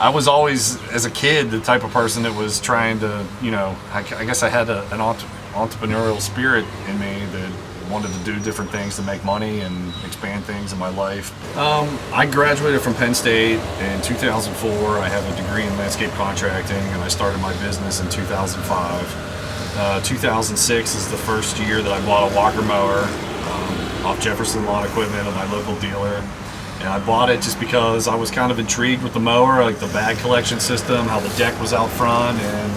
I was always, as a kid, the type of person that was trying to, you know, I guess I had an entrepreneurial spirit in me that wanted to do different things to make money and expand things in my life. I graduated from Penn State in 2004. I have a degree in landscape contracting, and I started my business in 2005. 2006 is the first year that I bought a walker mower off Jefferson Lawn Equipment at my local dealer. And I bought it just because I was kind of intrigued with the mower, like the bag collection system, how the deck was out front, and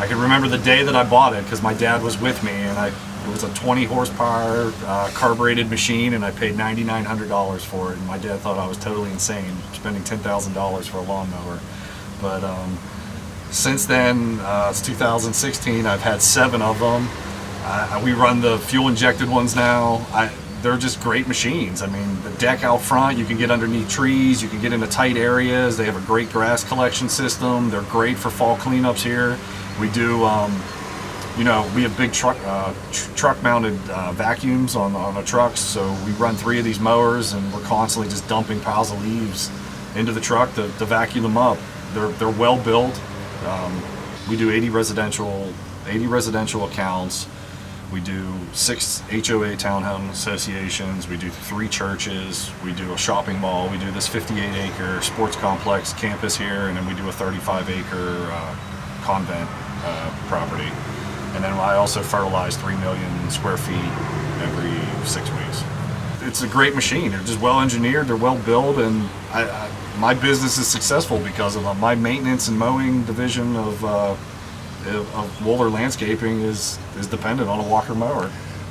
I can remember the day that I bought it because my dad was with me, and it was a 20 horsepower carbureted machine, and I paid $9,900 for it, and my dad thought I was totally insane spending $10,000 for a lawnmower. But since then, it's 2016, I've had 7 of them. We run the fuel injected ones now. They're just great machines. I mean, the deck out front, you can get underneath trees, you can get into tight areas. They have a great grass collection system. They're great for fall cleanups here. We do, you know, we have big truck mounted vacuums on the trucks, so we run 3 of these mowers, and we're constantly just dumping piles of leaves into the truck to vacuum them up. They're well built. We do 80 residential accounts. We do 6 HOA townhome associations. We do 3 churches. We do a shopping mall. We do this 58-acre sports complex campus here, and then we do a 35-acre convent property. And then I also fertilize 3 million square feet every 6 weeks. It's a great machine. They're just well engineered. They're well built, and my business is successful because of them. My maintenance and mowing division of Woehler Landscaping is dependent on a walker mower.